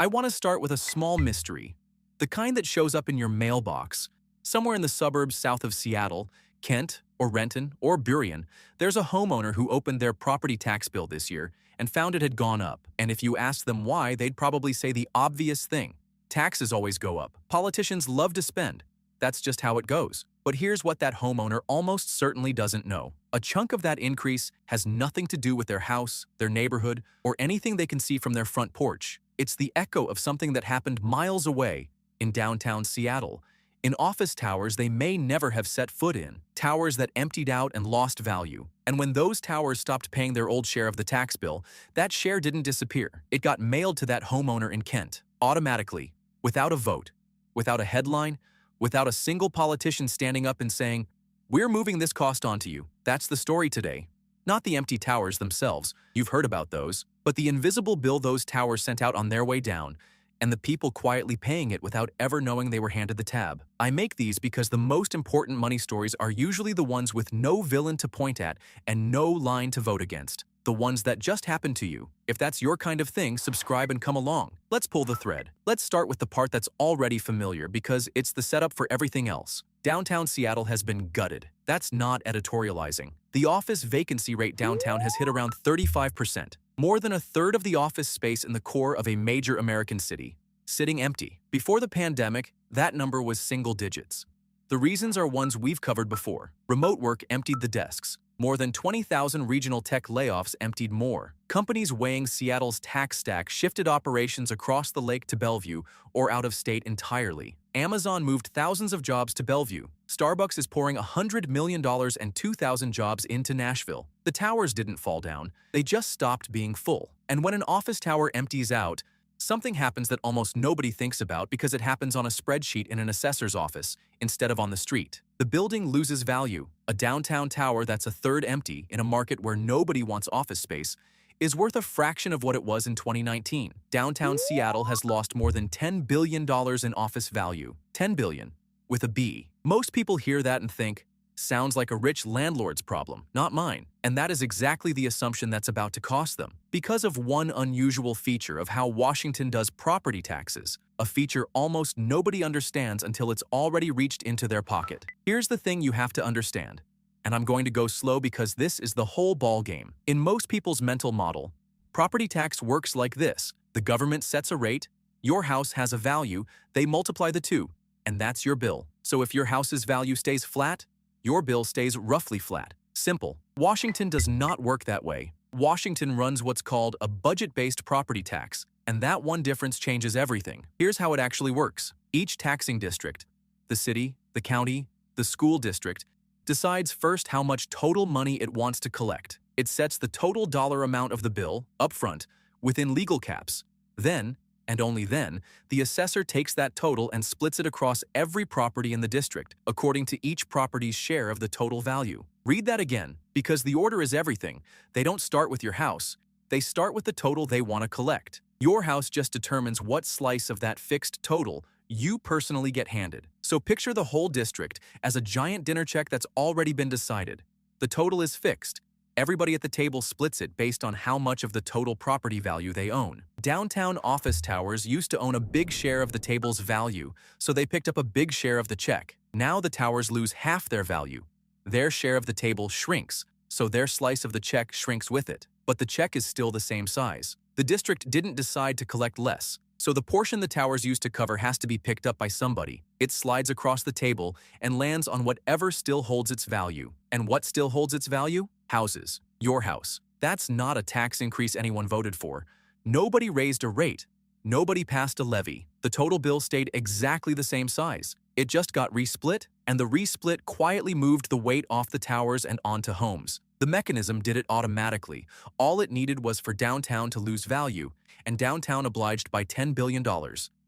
I want to start with a small mystery, the kind that shows up in your mailbox. Somewhere in the suburbs south of Seattle, Kent, or Renton, or Burien, there's a homeowner who opened their property tax bill this year and found it had gone up. And if you asked them why, they'd probably say the obvious thing. Taxes always go up. Politicians love to spend. That's just how it goes. But here's what that homeowner almost certainly doesn't know. A chunk of that increase has nothing to do with their house, their neighborhood, or anything they can see from their front porch. It's the echo of something that happened miles away, in downtown Seattle, in office towers they may never have set foot in, towers that emptied out and lost value. And when those towers stopped paying their old share of the tax bill, that share didn't disappear. It got mailed to that homeowner in Kent, automatically, without a vote, without a headline, without a single politician standing up and saying, "We're moving this cost onto you." That's the story today. Not the empty towers themselves, you've heard about those, but the invisible bill those towers sent out on their way down, and the people quietly paying it without ever knowing they were handed the tab. I make these because the most important money stories are usually the ones with no villain to point at and no line to vote against. The ones that just happen to you. If that's your kind of thing, subscribe and come along. Let's pull the thread. Let's start with the part that's already familiar because it's the setup for everything else. Downtown Seattle has been gutted. That's not editorializing. The office vacancy rate downtown has hit around 35%. More than a third of the office space in the core of a major American city, sitting empty. Before the pandemic, that number was single digits. The reasons are ones we've covered before. Remote work emptied the desks. More than 20,000 regional tech layoffs emptied more. Companies weighing Seattle's tax stack shifted operations across the lake to Bellevue or out of state entirely. Amazon moved thousands of jobs to Bellevue. Starbucks is pouring $100 million and 2,000 jobs into Nashville. The towers didn't fall down, they just stopped being full. And when an office tower empties out, something happens that almost nobody thinks about because it happens on a spreadsheet in an assessor's office instead of on the street. The building loses value. A downtown tower that's a third empty in a market where nobody wants office space is worth a fraction of what it was in 2019. Downtown Seattle has lost more than $10 billion in office value. $10 billion, with a B. Most people hear that and think, sounds like a rich landlord's problem, not mine. And that is exactly the assumption that's about to cost them. Because of one unusual feature of how Washington does property taxes, a feature almost nobody understands until it's already reached into their pocket. Here's the thing you have to understand. And I'm going to go slow because this is the whole ball game. In most people's mental model, property tax works like this. The government sets a rate, your house has a value, they multiply the two, and that's your bill. So if your house's value stays flat, your bill stays roughly flat. Simple. Washington does not work that way. Washington runs what's called a budget-based property tax, and that one difference changes everything. Here's how it actually works. Each taxing district, the city, the county, the school district, decides first how much total money it wants to collect. It sets the total dollar amount of the bill, upfront, within legal caps. Then, and only then, the assessor takes that total and splits it across every property in the district, according to each property's share of the total value. Read that again, because the order is everything. They don't start with your house. They start with the total they want to collect. Your house just determines what slice of that fixed total you personally get handed. So picture the whole district as a giant dinner check that's already been decided. The total is fixed. Everybody at the table splits it based on how much of the total property value they own. Downtown office towers used to own a big share of the table's value, so they picked up a big share of the check. Now the towers lose half their value. Their share of the table shrinks, so their slice of the check shrinks with it. But the check is still the same size. The district didn't decide to collect less, so the portion the towers used to cover has to be picked up by somebody. It slides across the table and lands on whatever still holds its value. And what still holds its value? Houses. Your house. That's not a tax increase anyone voted for. Nobody raised a rate. Nobody passed a levy. The total bill stayed exactly the same size. It just got resplit, and the resplit quietly moved the weight off the towers and onto homes. The mechanism did it automatically. All it needed was for downtown to lose value, and downtown obliged by $10 billion.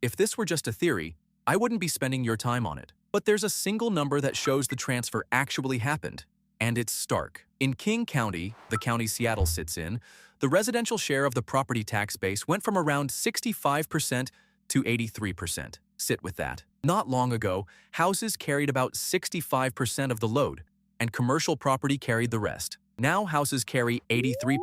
If this were just a theory, I wouldn't be spending your time on it. But there's a single number that shows the transfer actually happened, and it's stark. In King County, the county Seattle sits in, the residential share of the property tax base went from around 65% to 83%. Sit with that. Not long ago, houses carried about 65% of the load, and commercial property carried the rest. Now houses carry 83%.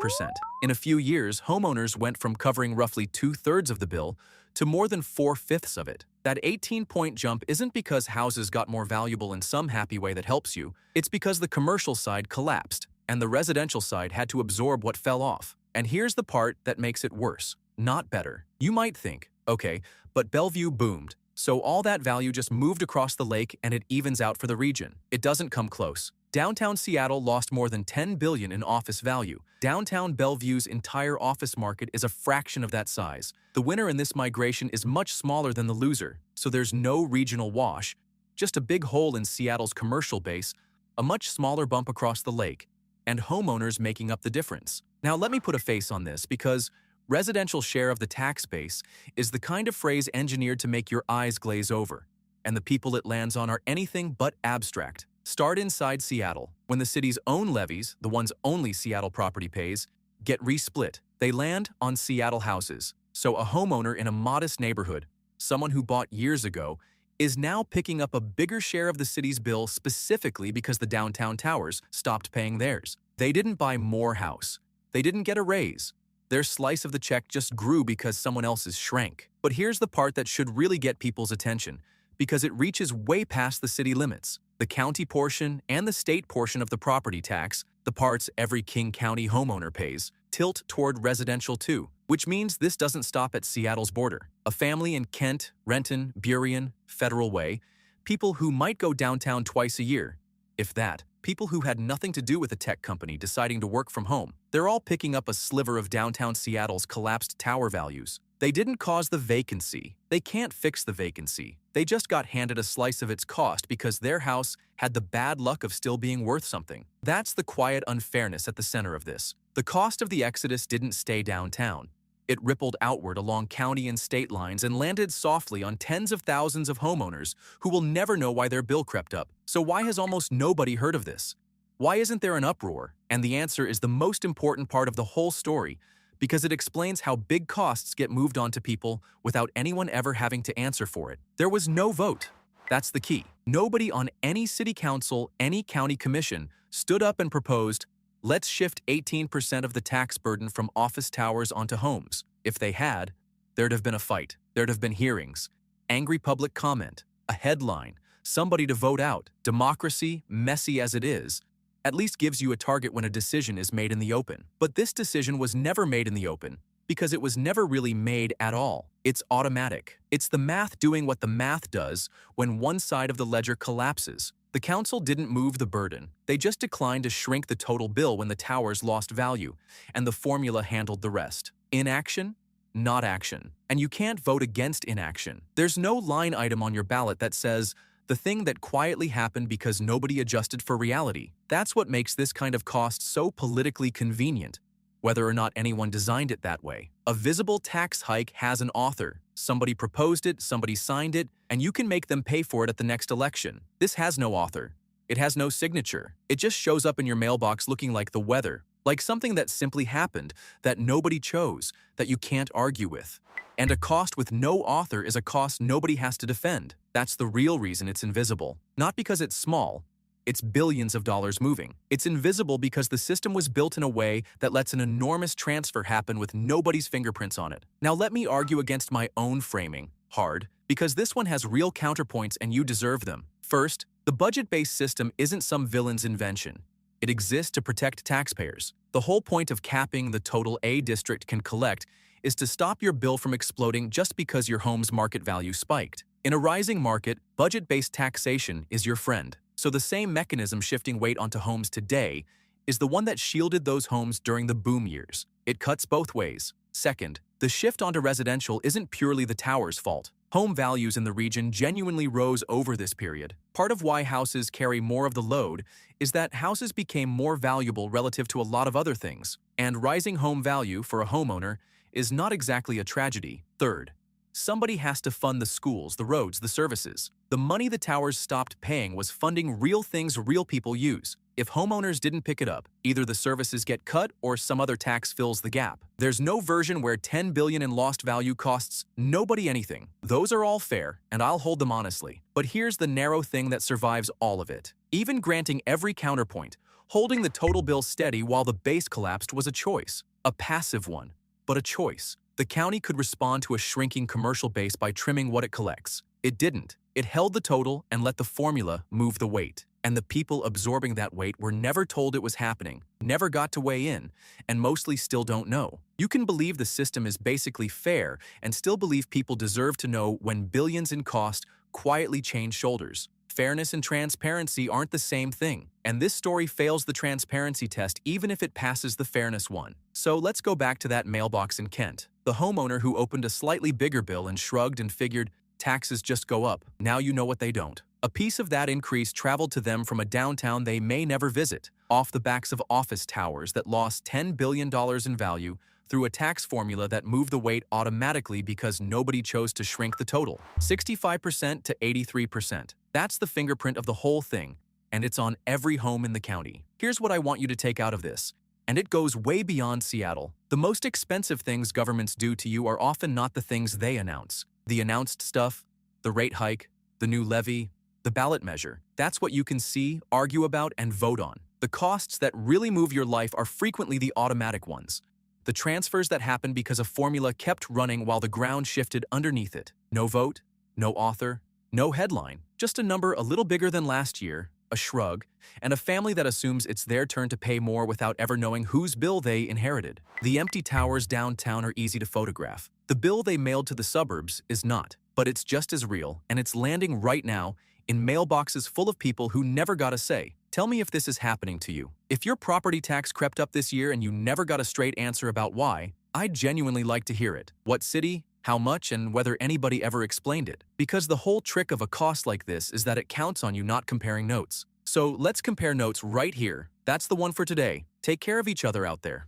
In a few years, homeowners went from covering roughly 2/3 of the bill to more than 4/5 of it. That 18-point jump isn't because houses got more valuable in some happy way that helps you. It's because the commercial side collapsed, and the residential side had to absorb what fell off. And here's the part that makes it worse, not better. You might think, okay, but Bellevue boomed, so all that value just moved across the lake and it evens out for the region. It doesn't come close. Downtown Seattle lost more than $10 billion in office value. Downtown Bellevue's entire office market is a fraction of that size. The winner in this migration is much smaller than the loser, so there's no regional wash, just a big hole in Seattle's commercial base, a much smaller bump across the lake, and homeowners making up the difference. Now let me put a face on this, because residential share of the tax base is the kind of phrase engineered to make your eyes glaze over, and the people it lands on are anything but abstract. Start inside Seattle. When the city's own levies, the ones only Seattle property pays, get resplit, they land on Seattle houses. So a homeowner in a modest neighborhood, someone who bought years ago, is now picking up a bigger share of the city's bill specifically because the downtown towers stopped paying theirs. They didn't buy more house. They didn't get a raise. Their slice of the check just grew because someone else's shrank. But here's the part that should really get people's attention, because it reaches way past the city limits. The county portion and the state portion of the property tax, the parts every King County homeowner pays, tilt toward residential too, which means this doesn't stop at Seattle's border. A family in Kent, Renton, Burien, Federal Way, people who might go downtown twice a year, if that, people who had nothing to do with a tech company deciding to work from home, they're all picking up a sliver of downtown Seattle's collapsed tower values. They didn't cause the vacancy. They can't fix the vacancy. They just got handed a slice of its cost because their house had the bad luck of still being worth something. That's the quiet unfairness at the center of this. The cost of the exodus didn't stay downtown. It rippled outward along county and state lines and landed softly on tens of thousands of homeowners who will never know why their bill crept up. So why has almost nobody heard of this? Why isn't there an uproar? And the answer is the most important part of the whole story, because it explains how big costs get moved on to people without anyone ever having to answer for it. There was no vote. That's the key. Nobody on any city council, any county commission, stood up and proposed, let's shift 18% of the tax burden from office towers onto homes. If they had, there'd have been a fight. There'd have been hearings, angry public comment, a headline, somebody to vote out. Democracy, messy as it is, at least gives you a target when a decision is made in the open. But this decision was never made in the open because it was never really made at all. It's automatic. It's the math doing what the math does when one side of the ledger collapses. The council didn't move the burden. They just declined to shrink the total bill when the towers lost value, and the formula handled the rest. Inaction? Not action. And you can't vote against inaction. There's no line item on your ballot that says, the thing that quietly happened because nobody adjusted for reality. That's what makes this kind of cost so politically convenient, whether or not anyone designed it that way. A visible tax hike has an author. Somebody proposed it, somebody signed it, and you can make them pay for it at the next election. This has no author. It has no signature. It just shows up in your mailbox looking like the weather, like something that simply happened, that nobody chose, that you can't argue with. And a cost with no author is a cost nobody has to defend. That's the real reason it's invisible. Not because it's small. It's billions of dollars moving. It's invisible because the system was built in a way that lets an enormous transfer happen with nobody's fingerprints on it. Now let me argue against my own framing, hard, because this one has real counterpoints and you deserve them. First, the budget-based system isn't some villain's invention. It exists to protect taxpayers. The whole point of capping the total a district can collect is to stop your bill from exploding just because your home's market value spiked. In a rising market, budget-based taxation is your friend. So the same mechanism shifting weight onto homes today is the one that shielded those homes during the boom years. It cuts both ways. Second, the shift onto residential isn't purely the tower's fault. Home values in the region genuinely rose over this period. Part of why houses carry more of the load is that houses became more valuable relative to a lot of other things, and rising home value for a homeowner is not exactly a tragedy. Third, somebody has to fund the schools, the roads, the services. The money the towers stopped paying was funding real things real people use. If homeowners didn't pick it up, either the services get cut or some other tax fills the gap. There's no version where $10 billion in lost value costs nobody anything. Those are all fair, and I'll hold them honestly. But here's the narrow thing that survives all of it. Even granting every counterpoint, holding the total bill steady while the base collapsed was a choice. A passive one, but a choice. The county could respond to a shrinking commercial base by trimming what it collects. It didn't. It held the total and let the formula move the weight. And the people absorbing that weight were never told it was happening, never got to weigh in, and mostly still don't know. You can believe the system is basically fair and still believe people deserve to know when billions in cost quietly change shoulders. Fairness and transparency aren't the same thing, and this story fails the transparency test even if it passes the fairness one. So let's go back to that mailbox in Kent. The homeowner who opened a slightly bigger bill and shrugged and figured, taxes just go up. Now you know what they don't. A piece of that increase traveled to them from a downtown they may never visit, off the backs of office towers that lost $10 billion in value through a tax formula that moved the weight automatically because nobody chose to shrink the total. 65% to 83%. That's the fingerprint of the whole thing, and it's on every home in the county. Here's what I want you to take out of this, and it goes way beyond Seattle. The most expensive things governments do to you are often not the things they announce. The announced stuff, the rate hike, the new levy, the ballot measure. That's what you can see, argue about, and vote on. The costs that really move your life are frequently the automatic ones. The transfers that happen because a formula kept running while the ground shifted underneath it. No vote, no author, no headline, just a number a little bigger than last year, a shrug, and a family that assumes it's their turn to pay more without ever knowing whose bill they inherited. The empty towers downtown are easy to photograph. The bill they mailed to the suburbs is not, but it's just as real, and it's landing right now in mailboxes full of people who never got a say. Tell me if this is happening to you. If your property tax crept up this year and you never got a straight answer about why, I'd genuinely like to hear it. What city, how much, and whether anybody ever explained it. Because the whole trick of a cost like this is that it counts on you not comparing notes. So let's compare notes right here. That's the one for today. Take care of each other out there.